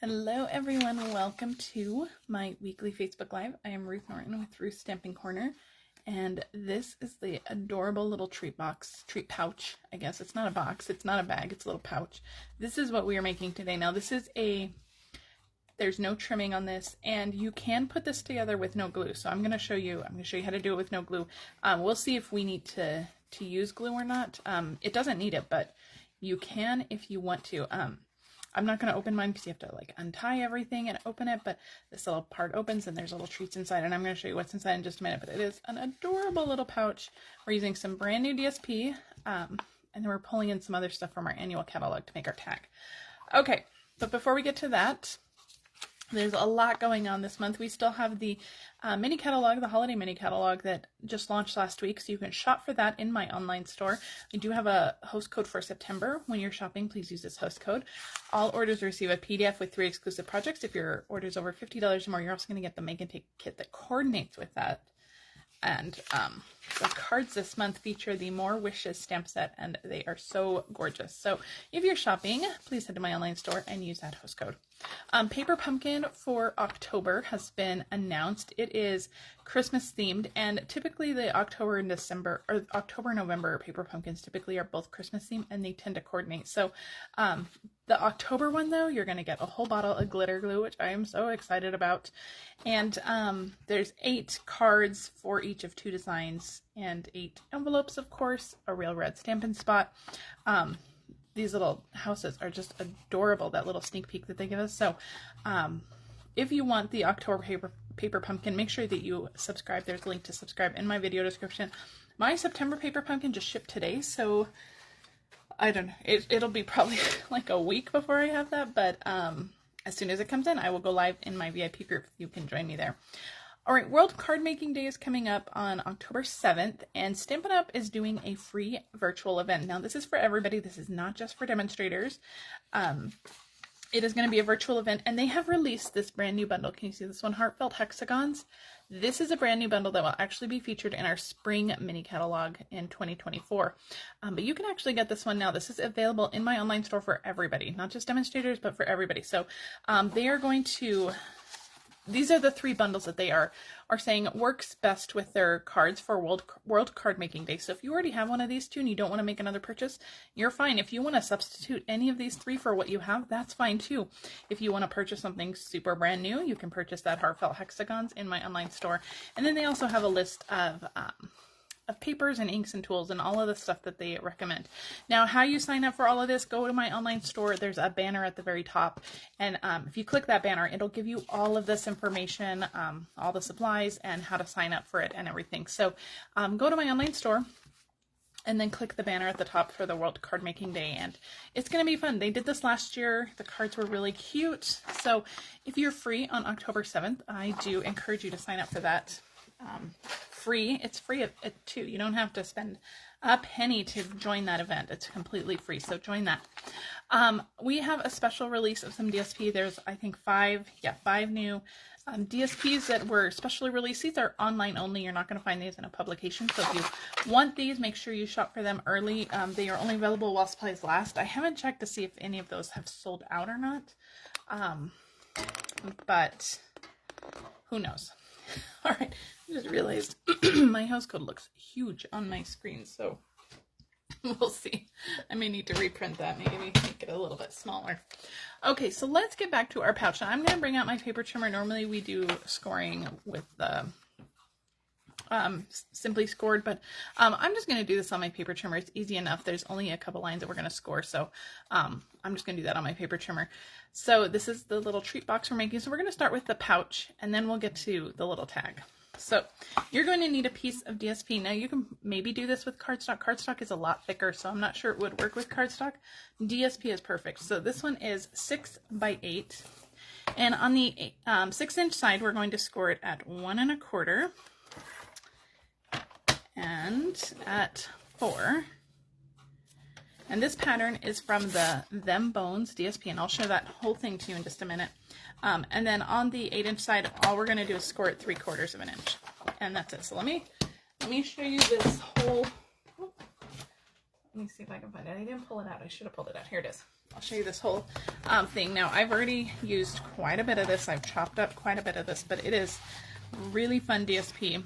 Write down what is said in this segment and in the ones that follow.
Hello everyone, welcome to my weekly Facebook Live. I am Ruth Norton with Ruth's Stamping Corner, and this is the adorable little treat pouch, I guess. It's not a box, it's not a bag, it's a little pouch. This is what we are making today. Now this is there's no trimming on this, and you can put this together with no glue. So I'm going to show you how to do it with no glue. We'll see if we need to use glue or not. It doesn't need it, but you can if you want to. I'm not going to open mine because you have to like untie everything and open it, but this little part opens and there's little treats inside, and I'm going to show you what's inside in just a minute. But it is an adorable little pouch. We're using some brand new DSP, and then we're pulling in some other stuff from our annual catalog to make our tag. Okay, but before we get to that, there's a lot going on this month. We still have the mini catalog, the holiday mini catalog that just launched last week, so you can shop for that in my online store. I do have a host code for September. When you're shopping, please use this host code. All orders receive a PDF with 3 exclusive projects. If your order is over $50 or more, you're also going to get the Make and Take kit that coordinates with that. And the cards this month feature the More Wishes stamp set, and they are so gorgeous. So if you're shopping, please head to my online store and use that host code. Paper Pumpkin for October has been announced. It is Christmas themed, and typically the October and November Paper Pumpkins typically are both Christmas themed, and they tend to coordinate. So the October one, though, you're going to get a whole bottle of glitter glue, which I am so excited about. And there's 8 cards for each of 2 designs, and 8 envelopes, of course, a real red Stampin' Spot. These little houses are just adorable, that little sneak peek that they give us. So if you want the October paper pumpkin, make sure that you subscribe. There's a link to subscribe in my video description. My September paper pumpkin just shipped today, so I don't know. It'll be probably like a week before I have that, but as soon as it comes in, I will go live in my VIP group. You can join me there. All right, World Card Making Day is coming up on October 7th, and Stampin' Up! Is doing a free virtual event. Now, this is for everybody. This is not just for demonstrators. It is going to be a virtual event, and they have released this brand new bundle. Can you see this one? Heartfelt Hexagons. This is a brand new bundle that will actually be featured in our spring mini catalog in 2024. But you can actually get this one now. This is available in my online store for everybody, not just demonstrators, but for everybody. So they are going to... These are the 3 bundles that they are saying works best with their cards for World Card Making Day. So if you already have one of these 2 and you don't want to make another purchase, you're fine. If you want to substitute any of these 3 for what you have, that's fine too. If you want to purchase something super brand new, you can purchase that Heartfelt Hexagons in my online store. And then they also have a list of papers and inks and tools and all of the stuff that they recommend. Now, how you sign up for all of this, go to my online store. There's a banner at the very top, and if you click that banner, it'll give you all of this information, all the supplies, and how to sign up for it and everything. So go to my online store and then click the banner at the top for the World Card Making Day, and it's going to be fun. They did this last year. The cards were really cute. So if you're free on October 7th, I do encourage you to sign up for that. Free. It's free at 2. You don't have to spend a penny to join that event. It's completely free, so join that. We have a special release of some DSP. There's, I think, 5 new DSPs that were specially released. These are online only. You're not going to find these in a publication, so if you want these, make sure you shop for them early. They are only available while supplies last. I haven't checked to see if any of those have sold out or not, but who knows. All right, I just realized my house code looks huge on my screen, so we'll see. I may need to reprint that, maybe make it a little bit smaller. Okay, so let's get back to our pouch. Now, I'm going to bring out my paper trimmer. Normally we do scoring with the Simply Scored, but I'm just going to do this on my paper trimmer. It's easy enough. There's only a couple lines that we're going to score, so I'm just going to do that on my paper trimmer. So this is the little treat box we're making. So we're going to start with the pouch, and then we'll get to the little tag. So you're going to need a piece of DSP. Now you can maybe do this with cardstock. Cardstock is a lot thicker, so I'm not sure it would work with cardstock. DSP is perfect. So this one is 6 by 8, and on the 6-inch side, we're going to score it at 1 1/4 and at 4. And this pattern is from the Bones DSP, and I'll show that whole thing to you in just a minute. And then on the 8-inch side, all we're going to do is score it 3/4 of an inch, and that's it. So let me show you this whole. Let me see if I can find it. I didn't pull it out. I should have pulled it out. Here it is. I'll show you this whole thing. Now, I've already used quite a bit of this. I've chopped up quite a bit of this, but it is really fun DSP.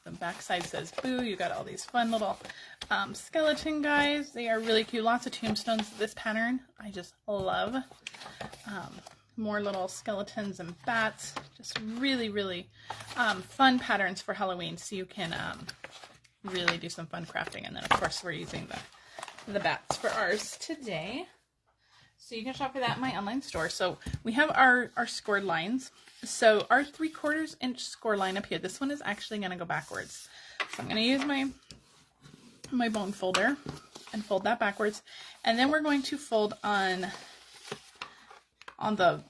The backside says boo. You got all these fun little skeleton guys. They are really cute. Lots of tombstones. This pattern I just love. More little skeletons and bats. Just really, really fun patterns for Halloween. So you can really do some fun crafting. And then, of course, we're using the bats for ours today. So you can shop for that in my online store. So we have our scored lines. So our 3/4 inch score line up here, this one is actually going to go backwards. So I'm going to use my bone folder and fold that backwards. And then we're going to fold on the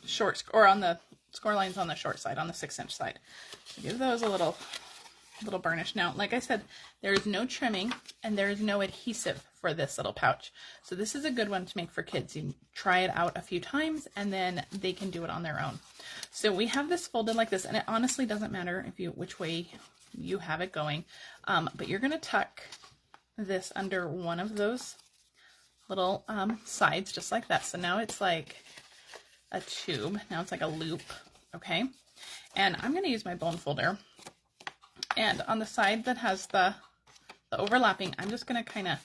short, or on the score lines on the short side, on the 6-inch side. So give those a little burnish. Now, like I said, there is no trimming and there is no adhesive for this little pouch. So this is a good one to make for kids. You try it out a few times and then they can do it on their own. So we have this folded like this, and it honestly doesn't matter which way you have it going, but you're going to tuck this under one of those little sides just like that. So now it's like a tube. Now it's like a loop, okay? And I'm going to use my bone folder. And on the side that has the overlapping, I'm just going to kind of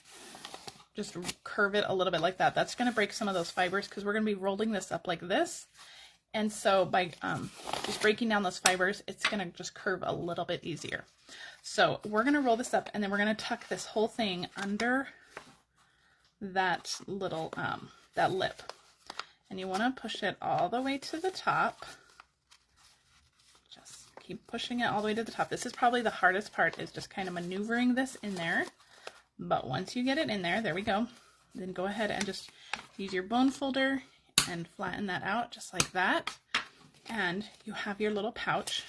just curve it a little bit like that. That's going to break some of those fibers because we're going to be rolling this up like this. And so by just breaking down those fibers, it's going to just curve a little bit easier. So we're going to roll this up, and then we're going to tuck this whole thing under that little, that lip. And you want to push it all the way to the top. Just keep pushing it all the way to the top. This is probably the hardest part, is just kind of maneuvering this in there. But once you get it in there we go. Then go ahead and just use your bone folder and flatten that out just like that. And you have your little pouch.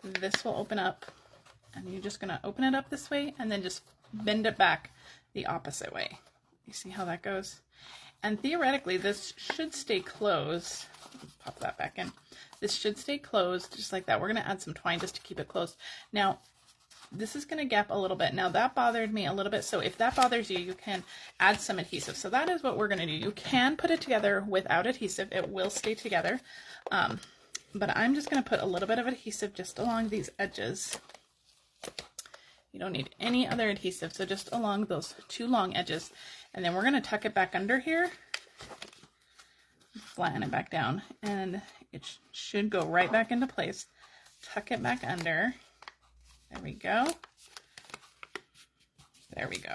This will open up, and you're just going to open it up this way and then just bend it back the opposite way. You see how that goes? And theoretically, this should stay closed. Pop that back in. This should stay closed just like that. We're going to add some twine just to keep it closed. Now, this is going to gap a little bit. Now, that bothered me a little bit. So if that bothers you, you can add some adhesive. So that is what we're going to do. You can put it together without adhesive. It will stay together. But I'm just going to put a little bit of adhesive just along these edges. You don't need any other adhesive. So just along those two long edges. And then we're going to tuck it back under here. Flatten it back down. And it should go right back into place. Tuck it back under. There we go. There we go.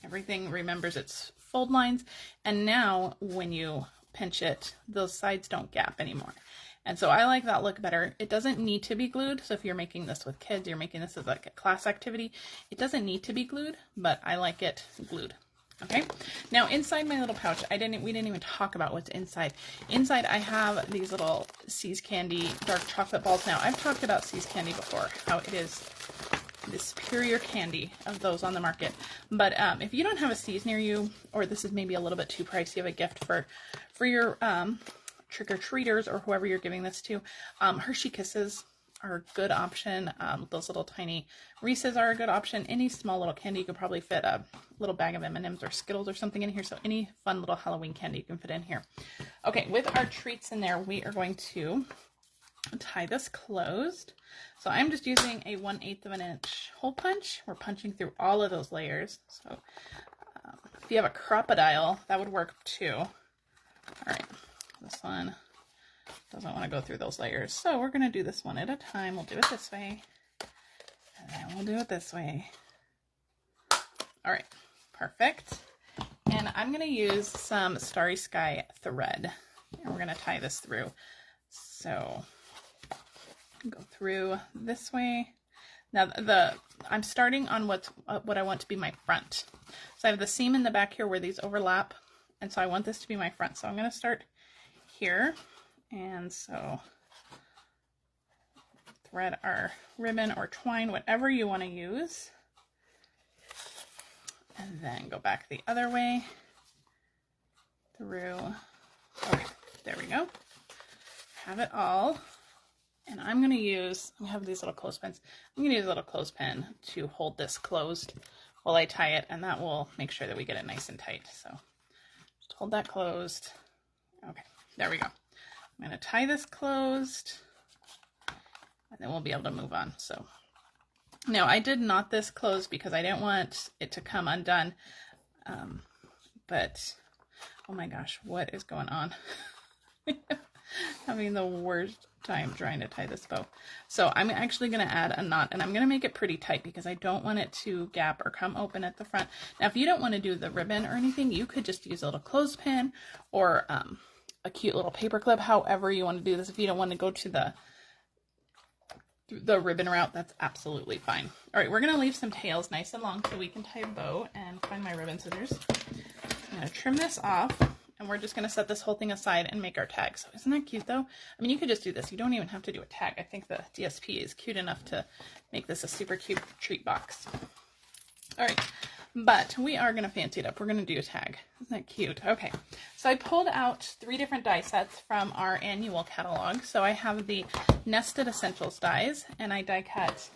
Everything remembers its fold lines. And now when you pinch it, those sides don't gap anymore. And so I like that look better. It doesn't need to be glued. So if you're making this with kids, you're making this as like a class activity, it doesn't need to be glued, but I like it glued. Okay. Now inside my little pouch, we didn't even talk about what's inside. Inside I have these little See's Candy dark chocolate balls. Now I've talked about See's Candy before, how it is the superior candy of those on the market. But if you don't have a See's near you, or this is maybe a little bit too pricey of a gift for your trick-or-treaters or whoever you're giving this to, Hershey Kisses are a good option. Those little tiny Reese's are a good option. Any small little candy, you could probably fit a little bag of M&Ms or Skittles or something in here. So any fun little Halloween candy you can fit in here. Okay, with our treats in there, we are going to tie this closed. So I'm just using a 1/8 of an inch hole punch. We're punching through all of those layers. So if you have a crocodile, that would work too. All right, this one doesn't want to go through those layers. So we're going to do this one at a time. We'll do it this way. And then we'll do it this way. All right, perfect. And I'm going to use some Starry Sky thread. And we're going to tie this through. So go through this way. Now I'm starting on what I want to be my front. So I have the seam in the back here where these overlap. And so I want this to be my front. So I'm going to start here. And so thread our ribbon or twine, whatever you want to use. And then go back the other way through. Okay, there we go. Have it all. And I'm going to use, I have these little clothespins. I'm going to use a little clothespin to hold this closed while I tie it, and that will make sure that we get it nice and tight. So just hold that closed. Okay, there we go. I'm going to tie this closed, and then we'll be able to move on. So now I did knot this closed because I didn't want it to come undone. But oh my gosh, what is going on? Having the worst time trying to tie this bow. So I'm actually going to add a knot, and I'm going to make it pretty tight because I don't want it to gap or come open at the front. Now, if you don't want to do the ribbon or anything, you could just use a little clothespin or a cute little paper clip, however you want to do this. If you don't want to go to the ribbon route, that's absolutely fine. All right, we're going to leave some tails nice and long so we can tie a bow, and find my ribbon scissors. I'm going to trim this off, and we're just going to set this whole thing aside and make our tag. So isn't that cute though? I mean, you could just do this. You don't even have to do a tag. I think the DSP is cute enough to make this a super cute treat box. All right, but we are going to fancy it up. We're going to do a tag. Isn't that cute? Okay, so I pulled out 3 different die sets from our annual catalog. So I have the Nested Essentials dies, and I die cut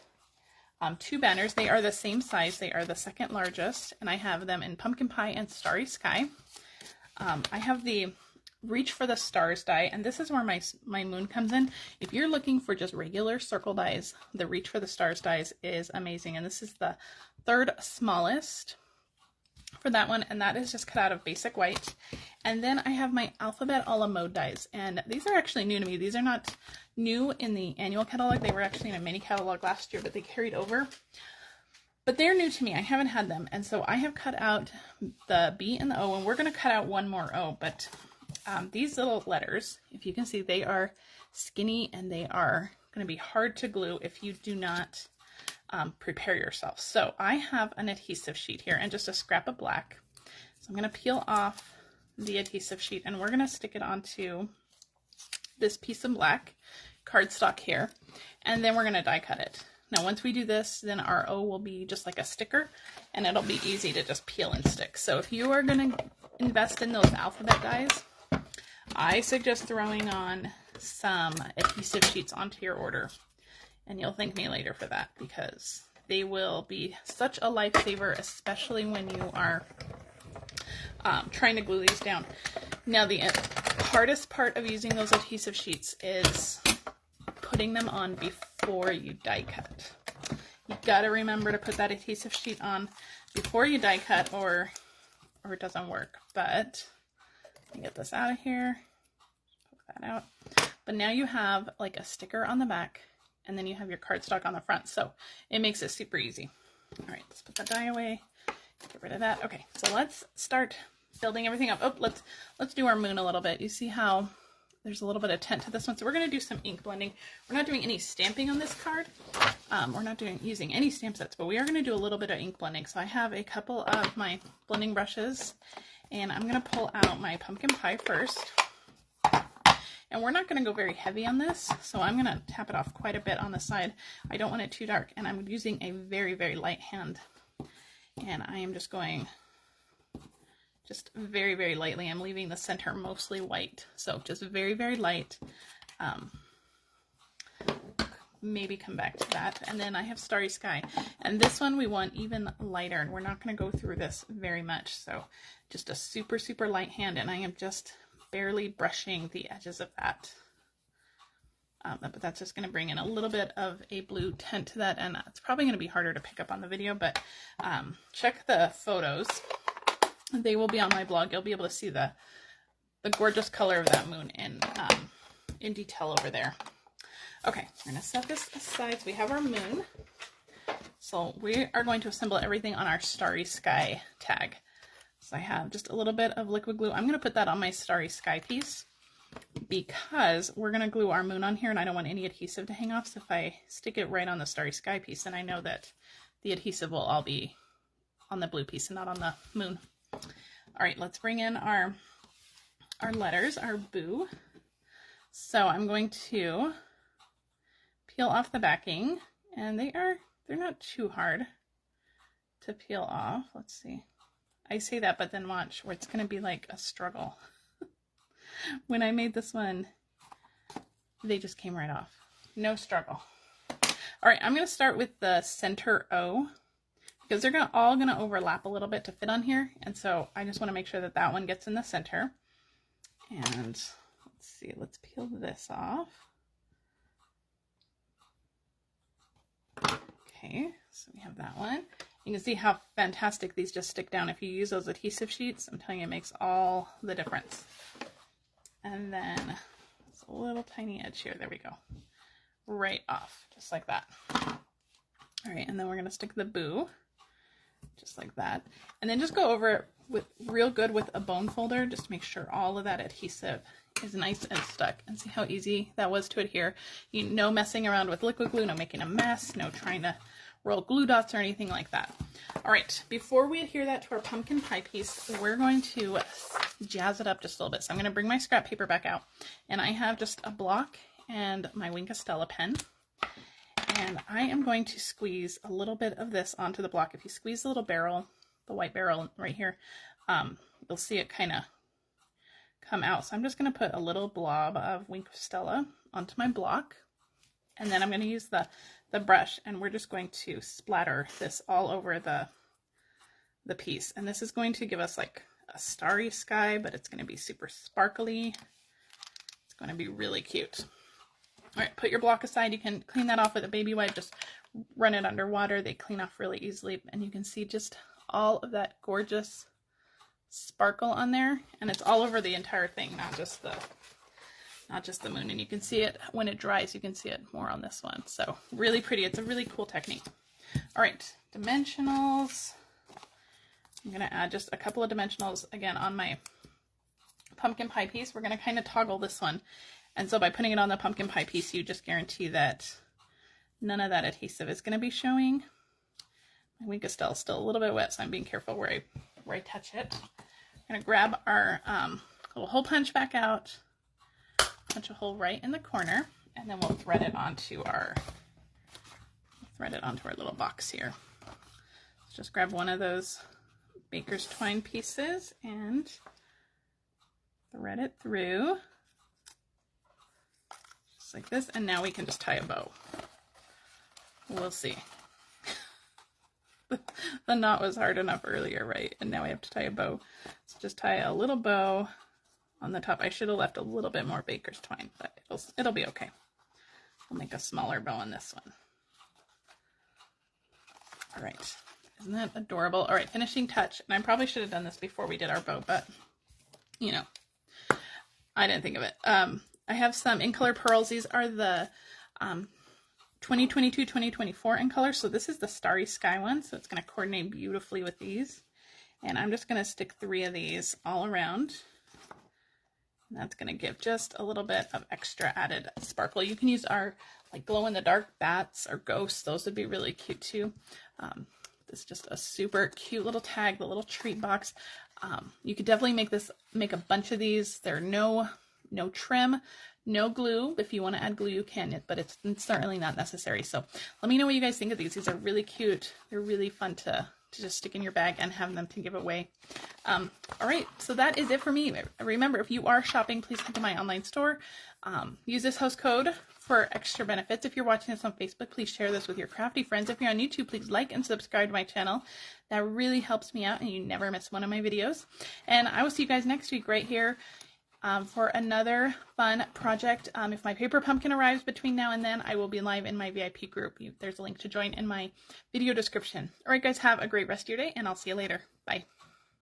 2 banners. They are the same size. They are the second largest, and I have them in Pumpkin Pie and Starry Sky. I have the Reach for the Stars die, and this is where my moon comes in. If you're looking for just regular circle dies, the Reach for the Stars dies is amazing, and this is the 3rd smallest for that one, and that is just cut out of basic white. And then I have my Alphabet a la Mode dies, and these are actually new to me. These are not new in the annual catalog. They were actually in a mini catalog last year, but they carried over. But they're new to me. I haven't had them, and so I have cut out the B and the O, and we're going to cut out one more O. But these little letters, if you can see, they are skinny, and they are going to be hard to glue if you do not prepare yourself. So I have an adhesive sheet here and just a scrap of black. So I'm going to peel off the adhesive sheet, and we're going to stick it onto this piece of black cardstock here, and then we're going to die cut it. Now once we do this, then our O will be just like a sticker, and it'll be easy to just peel and stick. So if you are going to invest in those alphabet dies, I suggest throwing on some adhesive sheets onto your order, and you'll thank me later for that, because they will be such a lifesaver, especially when you are trying to glue these down. Now the hardest part of using those adhesive sheets is putting them on before you die cut. You gotta remember to put that adhesive sheet on before you die cut, or it doesn't work. But let me get this out of here, poke that out. But now you have like a sticker on the back, and then you have your cardstock on the front, so it makes it super easy. All right, let's put that die away, get rid of that. Okay, so let's start building everything up. Oh, let's do our moon a little bit. You see how there's a little bit of tint to this one, so we're going to do some ink blending. We're not doing any stamping on this card. We're not using any stamp sets, but we are going to do a little bit of ink blending. So I have a couple of my blending brushes, and I'm going to pull out my pumpkin pie first. And we're not going to go very heavy on this, so I'm going to tap it off quite a bit on the side. I don't want it too dark, and I'm using a very, very light hand. And I am just going very, very lightly. I'm leaving the center mostly white, so just very, very light. Maybe come back to that. And then I have Starry Sky, and this one we want even lighter, and we're not going to go through this very much, so just a super, super light hand, and I am just barely brushing the edges of that. But that's just going to bring in a little bit of a blue tint to that, and it's probably going to be harder to pick up on the video, but check the photos. They will be on my blog. You'll be able to see the gorgeous color of that moon in detail over there. Okay, we're going to set this aside. So we have our moon. So we are going to assemble everything on our Starry Sky tag. So I have just a little bit of liquid glue. I'm going to put that on my Starry Sky piece because we're going to glue our moon on here, and I don't want any adhesive to hang off. So if I stick it right on the Starry Sky piece, then I know that the adhesive will all be on the blue piece and not on the moon. All right, let's bring in our letters, our boo. So I'm going to peel off the backing, and they're not too hard to peel off. Let's see. I say that, but then watch where it's going to be like a struggle. When I made this one, they just came right off. No struggle. All right, I'm going to start with the center O because they're all gonna overlap a little bit to fit on here. And so I just want to make sure that that one gets in the center. And let's see, let's peel this off. Okay, so we have that one. You can see how fantastic these just stick down. If you use those adhesive sheets, I'm telling you, it makes all the difference. And then it's a little tiny edge here. There we go. Right off, just like that. All right, and then we're gonna stick the boo, just like that. And then just go over it with real good with a bone folder, just to make sure all of that adhesive is nice and stuck. And see how easy that was to adhere. No messing around with liquid glue, no making a mess, no trying to roll glue dots or anything like that. All right, before we adhere that to our pumpkin pie piece, we're going to jazz it up just a little bit. So I'm going to bring my scrap paper back out, and I have just a block and my Wink of Stella pen, and I am going to squeeze a little bit of this onto the block. If you squeeze the little barrel, the white barrel right here, you'll see it kind of come out. So I'm just going to put a little blob of Wink of Stella onto my block, and then I'm going to use the brush, and we're just going to splatter this all over the piece. And this is going to give us like a starry sky, but it's going to be super sparkly. It's going to be really cute. All right, put your block aside. You can clean that off with a baby wipe. Just run it under water. They clean off really easily, and you can see just all of that gorgeous sparkle on there, and it's all over the entire thing, not just the moon. And you can see it when it dries. You can see it more on this one. So really pretty. It's a really cool technique. All right, dimensionals. I'm going to add just a couple of dimensionals again on my pumpkin pie piece. We're going to kind of toggle this one. And so by putting it on the pumpkin pie piece, you just guarantee that none of that adhesive is going to be showing. My Wink of Stella is still a little bit wet, so I'm being careful where I touch it. I'm going to grab our little hole punch back out, punch a hole right in the corner, and then we'll thread it onto our little box here. So just grab one of those baker's twine pieces and thread it through. Like this, and now we can just tie a bow. We'll see. The knot was hard enough earlier, right? And now we have to tie a bow. So just tie a little bow on the top. I should have left a little bit more baker's twine, but it'll be okay. We'll make a smaller bow on this one. All right, isn't that adorable? All right, finishing touch, and I probably should have done this before we did our bow, but you know, I didn't think of it. I have some in color pearls. These are the 2022-2024 in color. So this is the Starry Sky one. So it's going to coordinate beautifully with these. And I'm just going to stick 3 of these all around. And that's going to give just a little bit of extra added sparkle. You can use our like glow in the dark bats or ghosts. Those would be really cute too. This is just a super cute little tag, the little treat box. You could definitely make a bunch of these. They're no trim, no glue. If you want to add glue, you can, but it's certainly not necessary. So let me know what you guys think of these. These are really cute. They're really fun to just stick in your bag and have them to give away. All right, so that is it for me. Remember, if you are shopping, please come to my online store. Use this host code for extra benefits. If you're watching this on Facebook, please share this with your crafty friends. If you're on YouTube, please like and subscribe to my channel. That really helps me out, and you never miss one of my videos. And I will see you guys next week right here for another fun project. If my paper pumpkin arrives between now and then, I will be live in my VIP group. There's a link to join in my video description. All right, guys, have a great rest of your day, and I'll see you later. Bye.